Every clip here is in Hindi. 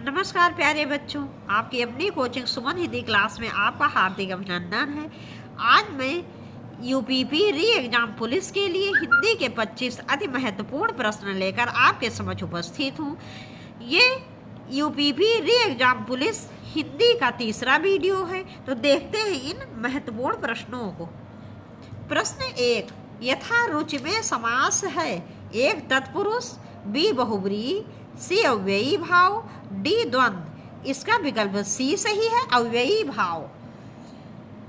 नमस्कार प्यारे बच्चों, आपकी अपनी कोचिंग सुमन हिंदी क्लास में आपका हार्दिक अभिनंदन है। आज मैं यूपीपी री एग्जाम पुलिस के लिए हिंदी के 25 अति महत्वपूर्ण प्रश्न लेकर आपके समक्ष उपस्थित हूँ। ये यूपीपी री एग्जाम पुलिस हिंदी का तीसरा वीडियो है, तो देखते हैं इन महत्वपूर्ण प्रश्नों को। प्रश्न 1, यथा रुचि में समास है। 1 तत्पुरुष, बी बहुब्रीहि, सी अव्ययी भाव, डी द्वंद्व। इसका विकल्प सी सही है, अव्ययी भाव।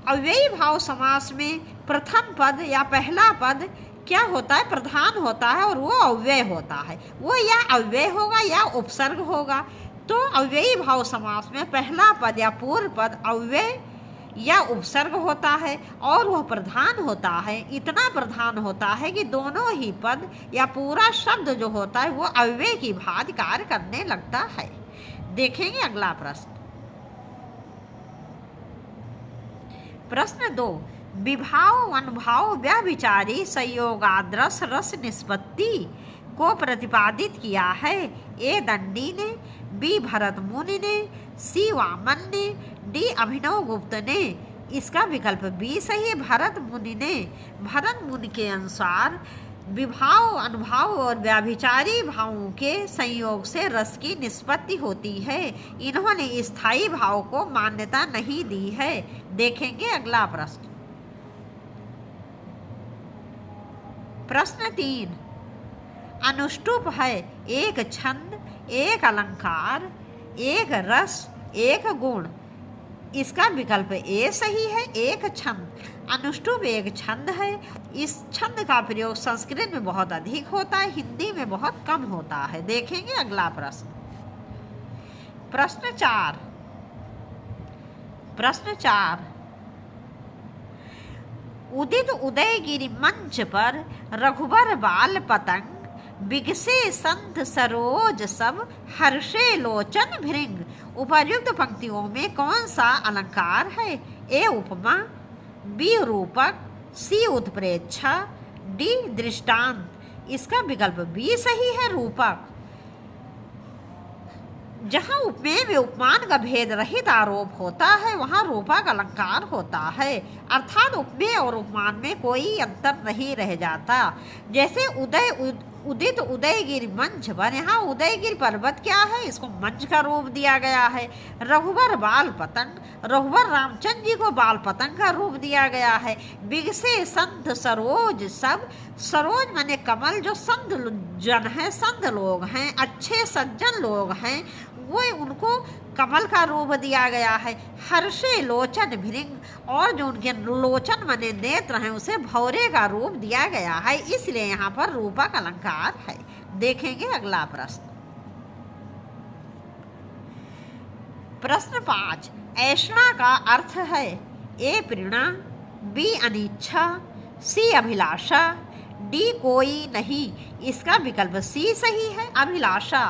अव्ययी भाव समास में प्रथम पद या पहला पद क्या होता है? प्रधान होता है और वो अव्यय होता है। वो या अव्यय होगा या उपसर्ग होगा। तो अव्ययी भाव समास में पहला पद या पूर्व पद अव्यय या उपसर्ग होता है और वह प्रधान होता है। इतना प्रधान होता है कि दोनों ही पद या पूरा शब्द जो होता है वो अव्यय की भांति कार्य करने लगता है। देखेंगे अगला प्रश्न। प्रश्न 2, विभाव अनुभाव व्यभिचारी संयोगाद्रस रस निष्पत्ति को प्रतिपादित किया है। ए दंडी ने, बी भरत मुनि ने, सी वामन ने, डी अभिनव गुप्त ने। इसका विकल्प बी सही है, भरत मुनि ने। भरत मुनि के अनुसार विभाव अनुभाव और व्याभिचारी भावों के संयोग से रस की निष्पत्ति होती है। इन्होंने स्थायी भाव को मान्यता नहीं दी है। देखेंगे अगला प्रश्न। प्रश्न 3, अनुष्टुप है। 1 छंद, 1 अलंकार, 1 रस, 1 गुण। इसका विकल्प ए सही है, 1 छंद। अनुष्टुप एक छंद है। इस छंद का प्रयोग संस्कृत में बहुत अधिक होता है, हिंदी में बहुत कम होता है। देखेंगे अगला प्रश्न। प्रश्न 4, उदित उदयगिरि मंच पर रघुबर बाल पतंग, बिगसे संत सरोज सब, हर्षे लोचन भृंग। उपर्युक्त पंक्तियों में कौन सा अलंकार है? ए उपमा, बी रूपक, सी उत्प्रेक्षा, डी दृष्टांत। इसका विकल्प बी सही है, रूपक। जहाँ उपमेय में उपमान का भेद रहित आरोप होता है वहाँ रूपक अलंकार होता है, अर्थात उपमेय और उपमान में कोई अंतर नहीं रह जाता। जैसे उदित उदयगिरि मंच पर, यहाँ उदयगिरि पर्वत क्या है? इसको मंच का रूप दिया गया है। रघुवर बाल पतंग, रघुवर रामचंद्र जी को बाल पतंग का रूप दिया गया है। बिगसे संत सरोज सब, सरोज माने कमल, जो संत जन है, संत लोग हैं, अच्छे सज्जन लोग हैं, वो उनको कमल का रूप दिया गया है। हर्षे लोचन भृंग, और जो उनके लोचन माने नेत्र हैं उसे भौरे का रूप दिया गया है, इसलिए यहाँ पर रूपक अलंकार है। देखेंगे अगला प्रश्न। प्रश्न 5, ऐषणा का अर्थ है। ए प्रेरणा, बी अनिच्छा, सी अभिलाषा, डी कोई नहीं। इसका विकल्प सी सही है, अभिलाषा।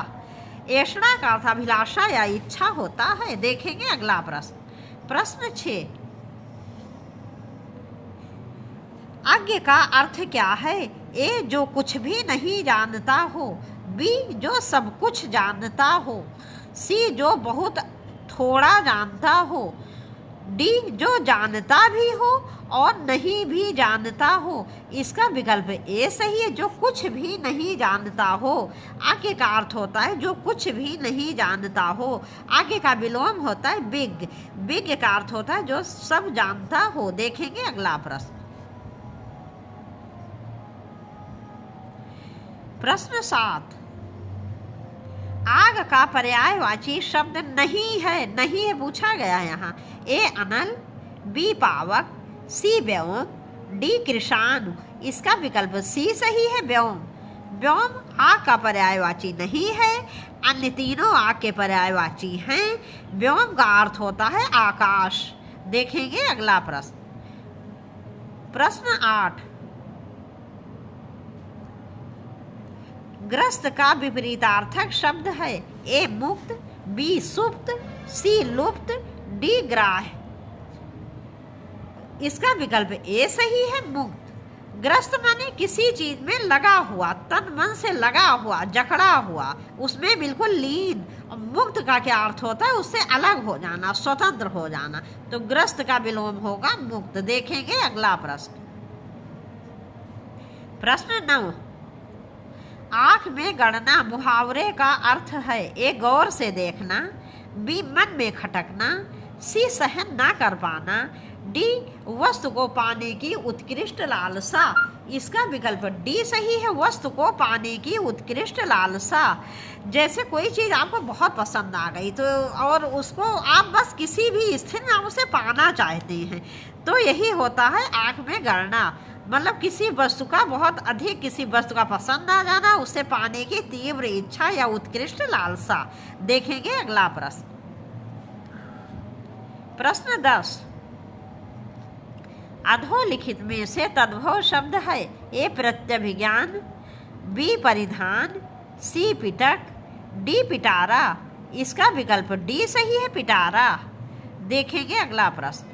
ऐषणा का अर्थ अभिलाषा या इच्छा होता है। देखेंगे अगला प्रश्न। प्रश्न 6, अज्ञ का अर्थ क्या है? ए जो कुछ भी नहीं जानता हो, बी जो सब कुछ जानता हो, सी जो बहुत थोड़ा जानता हो, डी जो जानता भी हो और नहीं भी जानता हो। इसका विकल्प ए सही है, जो कुछ भी नहीं जानता हो। आगे का अर्थ होता है जो कुछ भी नहीं जानता हो। आगे का विलोम होता है बिग, बिग का अर्थ होता है जो सब जानता हो। देखेंगे अगला प्रश्न। प्रश्न 7, आग का पर्यायवाची शब्द नहीं है। नहीं है पूछा गया है यहाँ। ए अनल, बी पावक, सी व्योम, डी कृषाणु। इसका विकल्प सी सही है, व्योम। व्योम आग का पर्यायवाची नहीं है, अन्य तीनों आग के पर्यायवाची हैं। व्योम का अर्थ होता है आकाश। देखेंगे अगला प्रश्न। प्रश्न 8, ग्रस्त का विपरीतार्थक शब्द है। ए मुक्त, बी सुप्त, सी लुप्त, डी ग्राह्य। इसका विकल्प ए सही है, मुक्त। ग्रस्त माने किसी चीज में लगा हुआ, तन मन से लगा हुआ, जकड़ा हुआ, उसमें बिल्कुल लीन। और मुक्त का क्या अर्थ होता है? उससे अलग हो जाना, स्वतंत्र हो जाना। तो ग्रस्त का विलोम होगा मुक्त। देखेंगे अगला प्रश्न। प्रश्न 9, आंख में गड़ना मुहावरे का अर्थ है? ए गौर से देखना, बी मन में खटकना, सी सहन ना कर पाना, डी वस्तु को पाने की उत्कृष्ट लालसा। इसका विकल्प डी सही है, वस्तु को पाने की उत्कृष्ट लालसा। जैसे कोई चीज़ आपको बहुत पसंद आ गई तो और उसको आप बस किसी भी स्थिति में उसे पाना चाहते हैं, तो यही होता है आँख में गड़ना। मतलब किसी वस्तु का बहुत अधिक, किसी वस्तु का पसंद आ जाना, उसे पाने की तीव्र इच्छा या उत्कृष्ट लालसा। देखेंगे अगला प्रश्न। प्रश्न 10, अधोलिखित में से तद्भव शब्द है? ए प्रत्यभिज्ञान, बी परिधान, सी पिटक, डी पिटारा। इसका विकल्प डी सही है, पिटारा। देखेंगे अगला प्रश्न।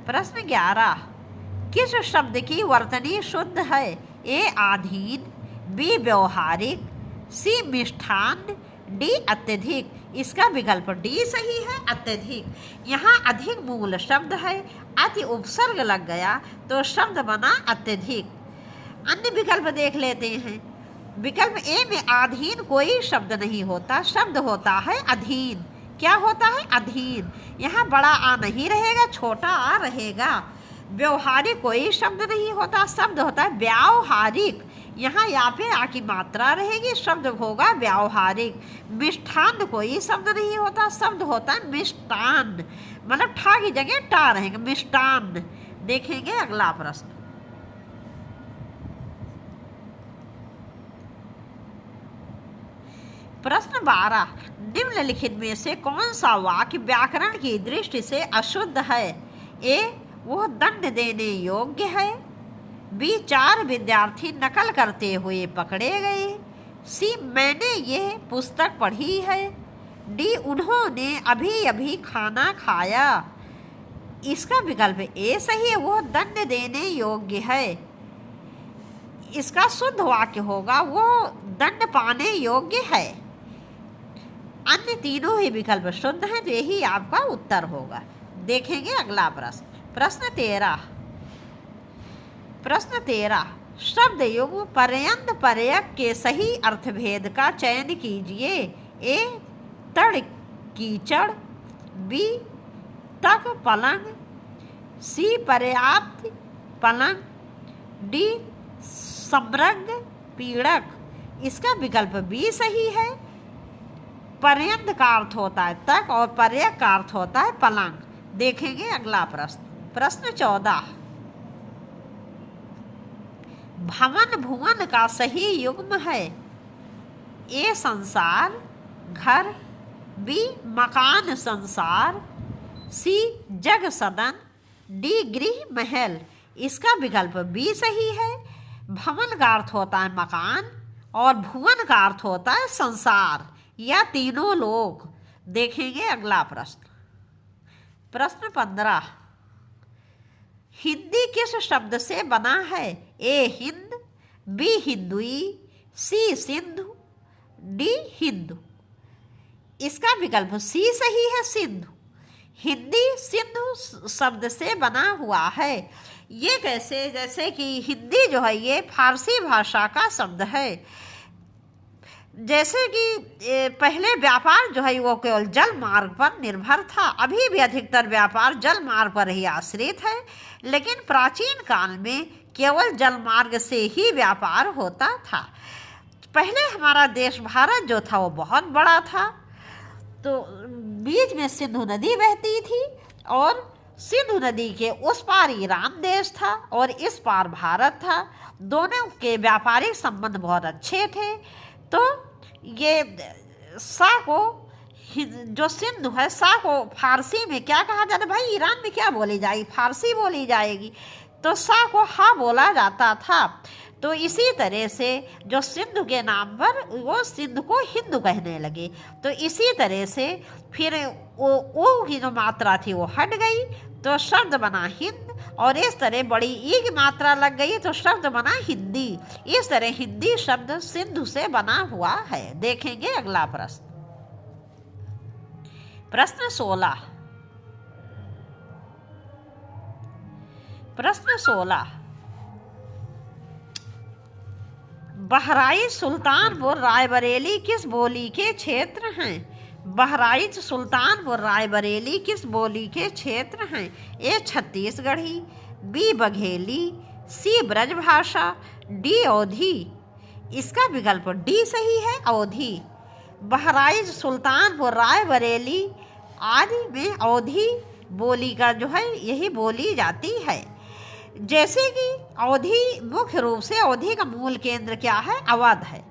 प्रश्न 11, किस शब्द की वर्तनी शुद्ध है? ए आधीन, बी व्यवहारिक, सी मिष्ठान, डी अत्यधिक। इसका विकल्प डी सही है, अत्यधिक। यहाँ अधिक मूल शब्द है, अति उपसर्ग लग गया तो शब्द बना अत्यधिक। अन्य विकल्प देख लेते हैं। विकल्प ए में आधीन कोई शब्द नहीं होता, शब्द होता है अधीन। क्या होता है? अधीन। यहाँ बड़ा आ नहीं रहेगा, छोटा आ रहेगा। व्यवहारिक कोई शब्द नहीं होता, शब्द होता है व्यावहारिक। यहाँ पे आ की मात्रा रहेगी, शब्द होगा व्यावहारिक। मिष्ठान कोई शब्द नहीं होता, शब्द होता है मिष्टान। मतलब ठा की जगह टा रहेगा, मिष्टान। देखेंगे अगला प्रश्न। प्रश्न 12, निम्नलिखित में से कौन सा वाक्य व्याकरण की दृष्टि से अशुद्ध है? ए वो दंड देने योग्य है, बी 4 विद्यार्थी नकल करते हुए पकड़े गए, सी मैंने ये पुस्तक पढ़ी है, डी उन्होंने अभी अभी खाना खाया। इसका विकल्प ए सही है, वो दंड देने योग्य है। इसका शुद्ध वाक्य होगा वो दंड पाने योग्य है। अन्य तीनों ही विकल्प शुद्ध हैं, तो यही आपका उत्तर होगा। देखेंगे अगला प्रश्न। प्रश्न 13, शब्द युग पर्यंत पर्यक के सही अर्थभेद का चयन कीजिए। ए तड़ कीचड़, बी तक पलंग, सी पर्याप्त पलंग, डी समृद्ध पीड़क। इसका विकल्प बी सही है। पर्यंत का अर्थ होता है तक और पर्यक का अर्थ होता है पलंग। देखेंगे अगला प्रश्न। प्रश्न 14, भवन भुवन का सही युग्म है? ए संसार घर, बी मकान संसार, सी जग सदन, डी गृह महल। इसका विकल्प बी सही है। भवन का अर्थ होता है मकान और भुवन का अर्थ होता है संसार या तीनों लोक। देखेंगे अगला प्रश्न। प्रश्न 15, हिंदी किस शब्द से बना है? ए हिंद, बी हिंदुई, सी सिंधु, डी हिंदू। इसका विकल्प सी सही है, सिंधु। हिंदी सिंधु शब्द से बना हुआ है। ये कैसे? जैसे कि हिंदी जो है ये फारसी भाषा का शब्द है। जैसे कि पहले व्यापार जो है वो केवल जल मार्ग पर निर्भर था, अभी भी अधिकतर व्यापार जल मार्ग पर ही आश्रित है, लेकिन प्राचीन काल में केवल जल मार्ग से ही व्यापार होता था। पहले हमारा देश भारत जो था वो बहुत बड़ा था, तो बीच में सिंधु नदी बहती थी और सिंधु नदी के उस पार ईरान देश था और इस पार भारत था। दोनों के व्यापारिक संबंध बहुत अच्छे थे। तो ये सा को जो सिंधु है, सा को फारसी में क्या कहा जाता है? भाई ईरान में क्या बोली जाएगी? फारसी बोली जाएगी। तो सा को हा बोला जाता था। तो इसी तरह से जो सिंधु के नाम पर वो सिंधु को हिंदू कहने लगे। तो इसी तरह से फिर ओ की जो मात्रा थी वो हट गई तो शब्द बना हिंद, और इस तरह बड़ी ई की मात्रा लग गई तो शब्द बना हिंदी। इस तरह हिंदी शब्द सिंधु से बना हुआ है। देखेंगे अगला प्रश्न। प्रश्न 16। प्रश्न 16, बहराइच सुल्तानपुर रायबरेली किस बोली के क्षेत्र हैं? बहराइच सुल्तानपुर रायबरेली किस बोली के क्षेत्र हैं? ए छत्तीसगढ़ी, बी बघेली, सी ब्रजभाषा, डी अवधी। इसका विकल्प डी सही है, अवधी। बहराइच सुल्तानपुर रायबरेली आदि में अवधी बोली का जो है यही बोली जाती है। जैसे कि अवधी मुख्य रूप से अवधी का मूल केंद्र क्या है? अवध है।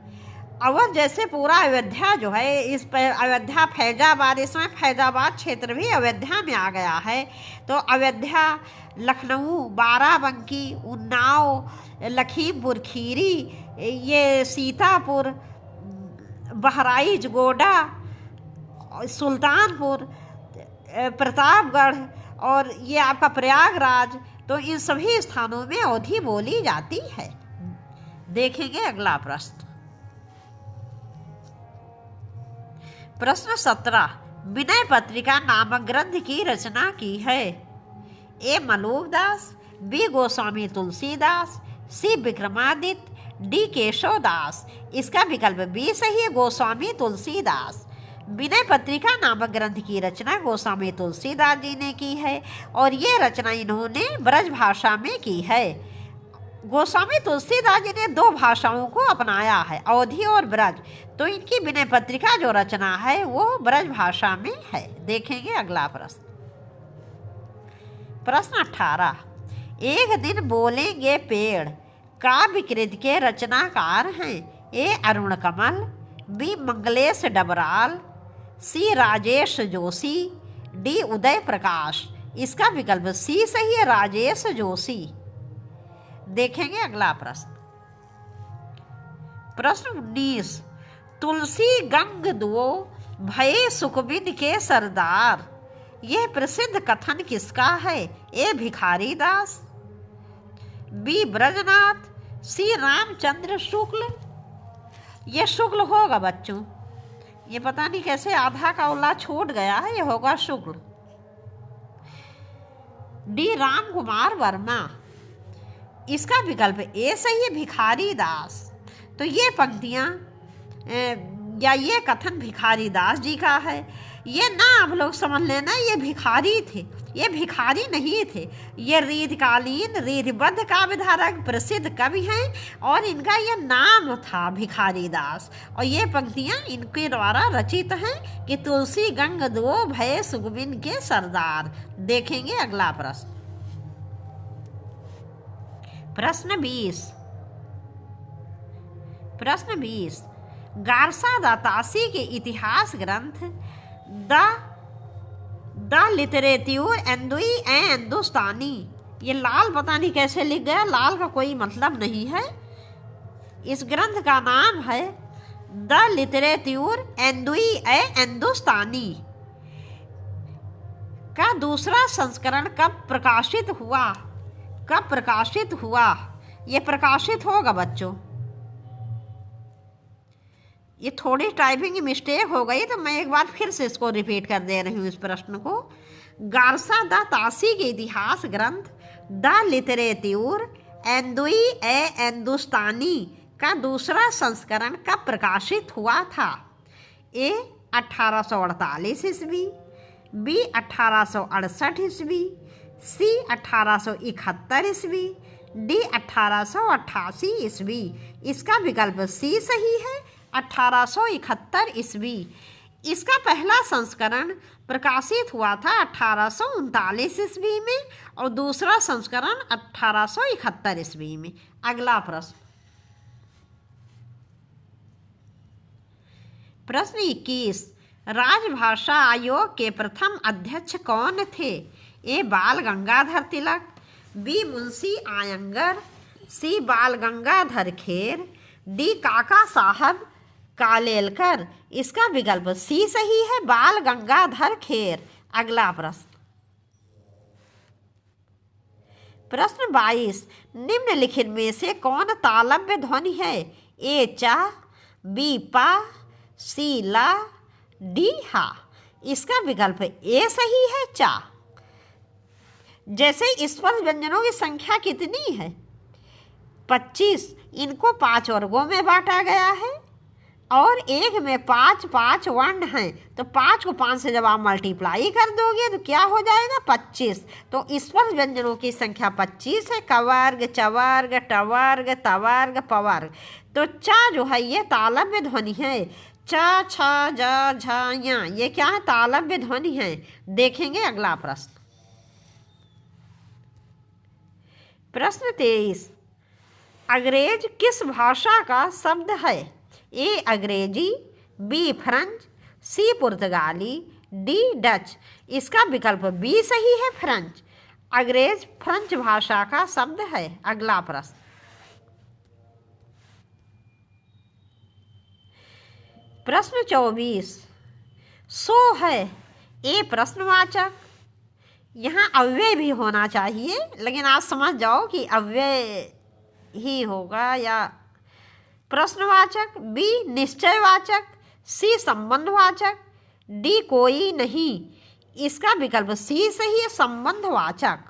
अवध जैसे पूरा अयोध्या जो है, इस पर अयोध्या फैजाबाद, इसमें फैजाबाद क्षेत्र भी अयोध्या में आ गया है। तो अयोध्या, लखनऊ, बाराबंकी, उन्नाव, लखीमपुर खीरी, ये सीतापुर, बहराइच, गोडा, सुल्तानपुर, प्रतापगढ़ और ये आपका प्रयागराज, तो इन सभी स्थानों में अवधी बोली जाती है। देखेंगे अगला प्रश्न। प्रश्न 17, विनय पत्रिका नामक ग्रंथ की रचना की है? ए मलूकदास, बी गोस्वामी तुलसीदास, सी विक्रमादित्य, डी केशवदास। इसका विकल्प बी सही है, गोस्वामी तुलसीदास। विनय पत्रिका नामक ग्रंथ की रचना गोस्वामी तुलसीदास जी ने की है और ये रचना इन्होंने ब्रज भाषा में की है। गोस्वामी तुलसीदास जी ने 2 भाषाओं को अपनाया है, अवधी और ब्रज। तो इनकी विनय पत्रिका जो रचना है वो ब्रज भाषा में है। देखेंगे अगला प्रश्न। प्रश्न 18, एक दिन बोलेंगे पेड़ काव्य कृति के रचनाकार हैं? ए अरुण कमल, बी मंगलेश डबराल, सी राजेश जोशी, डी उदय प्रकाश। इसका विकल्प सी सही है, राजेश जोशी। देखेंगे अगला प्रश्न। प्रश्न 19, तुलसी गंग दुओ भये सुखबिन के सरदार। यह प्रसिद्ध कथन किसका है? ए भिखारी दास, बी ब्रजनाथ, सी रामचंद्र शुक्ल। ये शुक्ल होगा बच्चों, ये पता नहीं कैसे आधा का उल्ला छूट गया है, ये होगा शुक्ल। डी राम कुमार वर्मा। इसका विकल्प ए सही है, भिखारी दास। तो ये पंक्तियां या ये कथन भिखारी दास जी का है। ये ना आप लोग समझ लेना ये भिखारी थे, ये भिखारी नहीं थे। ये रीतिकालीन रीतिबद्ध काव्यधारक प्रसिद्ध कवि हैं और इनका ये नाम था भिखारी दास। और ये पंक्तियां इनके द्वारा रचित हैं कि तुलसी गंग दो भय सुगबिन के सरदार। देखेंगे अगला प्रश्न। प्रश्न 20 गारसा दातासी के इतिहास ग्रंथ द लिटरेच्योर एंदुई ए हिंदुस्तानी। ये लाल पता नहीं कैसे लिख गया, लाल का कोई मतलब नहीं है। इस ग्रंथ का नाम है द लिटरेच्योर एंदुई ए हिंदुस्तानी का दूसरा संस्करण कब प्रकाशित हुआ? ये प्रकाशित होगा बच्चों, ये थोड़ी टाइपिंग की मिस्टेक हो गई तो मैं एक बार फिर से इसको रिपीट कर दे रही हूँ इस प्रश्न को। गारसा द तासी के इतिहास ग्रंथ द लिटरेच्योर एंदुई ए हिंदुस्तानी का दूसरा संस्करण कब प्रकाशित हुआ था? ए 1848 ईस्वी, बी 1868 ईस्वी, सी 1871 ईस्वी, डी 1888 ईस्वी। इसका विकल्प सी सही है, 1871 ईस्वी। इसका पहला संस्करण प्रकाशित हुआ था 1839 ईस्वी में और दूसरा संस्करण 1871 ईस्वी में। अगला प्रश्न। प्रश्न 21 राजभाषा आयोग के प्रथम अध्यक्ष कौन थे? ए बाल गंगाधर तिलक, बी मुंशी आयंगर, सी बाल गंगाधर खेर, डी काका साहब कालेलकर। इसका विकल्प सी सही है, बाल गंगाधर खेर। अगला प्रश्न, प्रश्न 22, निम्नलिखित में से कौन तालव्य ध्वनि है? ए चा, बी पा, सी ला, डी हा। इसका विकल्प ए सही है, चा। जैसे स्पर्श व्यंजनों की संख्या कितनी है? 25। इनको 5 वर्गों में बांटा गया है और एक में 5 वर्ण हैं, तो 5 को 5 से जब आप मल्टीप्लाई कर दोगे तो क्या हो जाएगा? 25। तो स्पर्श व्यंजनों की संख्या 25 है। कवर्ग, चवर्ग, टवर्ग, तवर्ग, पवर्ग। तो चा जो है ये तालव्य ध्वनि है। चा, छा, जा, झा, या, ये क्या है? तालव्य ध्वनि है। देखेंगे अगला प्रश्न, प्रश्न 23, अंग्रेज किस भाषा का शब्द है? ए अंग्रेजी, बी फ्रेंच, सी पुर्तगाली, डी डच। इसका विकल्प बी सही है, फ्रेंच। अंग्रेज फ्रेंच भाषा का शब्द है। अगला प्रश्न, प्रश्न 24, सो है ए प्रश्नवाचक। यहाँ अव्यय भी होना चाहिए, लेकिन आप समझ जाओ कि अव्यय ही होगा या प्रश्नवाचक, बी निश्चयवाचक, सी संबंधवाचक, डी कोई नहीं। इसका विकल्प सी सही है, संबंधवाचक।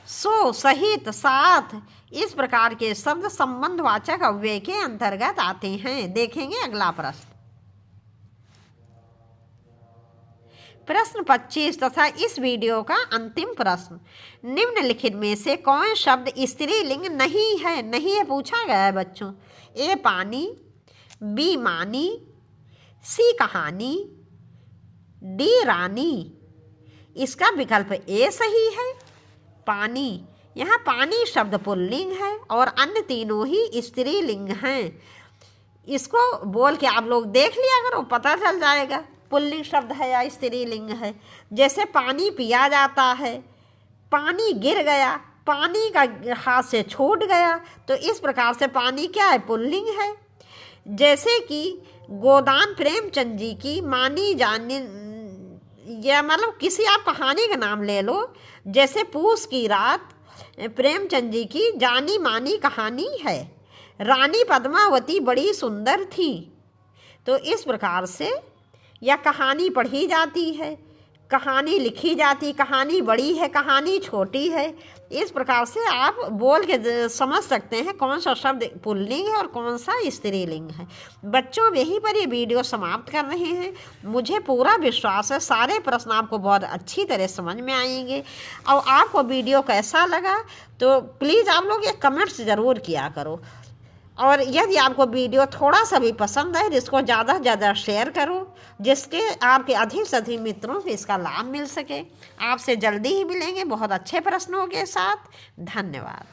सो, सहित, साथ, इस प्रकार के शब्द संबंधवाचक अव्यय के अंतर्गत आते हैं। देखेंगे अगला प्रश्न, प्रश्न 25 तथा इस वीडियो का अंतिम प्रश्न, निम्नलिखित में से कौन शब्द स्त्रीलिंग नहीं है? नहीं है पूछा गया है बच्चों। ए पानी, बी मानी, सी कहानी, डी रानी। इसका विकल्प ए सही है, पानी। यहाँ पानी शब्द पुल्लिंग है और अन्य तीनों ही स्त्रीलिंग हैं। इसको बोल के आप लोग देख लिया करो, पता चल जाएगा पुल्लिंग शब्द है या स्त्रीलिंग है। जैसे पानी पिया जाता है, पानी गिर गया, पानी का हाथ से छूट गया, तो इस प्रकार से पानी क्या है? पुल्लिंग है। जैसे कि गोदान प्रेमचंद जी की मानी जानी, या मतलब किसी आप कहानी का नाम ले लो, जैसे पूस की रात प्रेमचंद जी की जानी मानी कहानी है। रानी पद्मावती बड़ी सुंदर थी, तो इस प्रकार से या कहानी पढ़ी जाती है, कहानी लिखी जाती, कहानी बड़ी है, कहानी छोटी है। इस प्रकार से आप बोल के समझ सकते हैं कौन सा शब्द पुल्लिंग है और कौन सा स्त्रीलिंग है। बच्चों, यहीं पर ये वीडियो समाप्त कर रहे हैं। मुझे पूरा विश्वास है सारे प्रश्न आपको बहुत अच्छी तरह समझ में आएंगे। और आपको वीडियो कैसा लगा तो प्लीज़ आप लोग ये कमेंट्स ज़रूर किया करो। और यदि आपको वीडियो थोड़ा सा भी पसंद है, इसको ज़्यादा से ज़्यादा शेयर करो, जिसके आपके अधिक से अधिक मित्रों को इसका लाभ मिल सके। आपसे जल्दी ही मिलेंगे बहुत अच्छे प्रश्नों के साथ। धन्यवाद।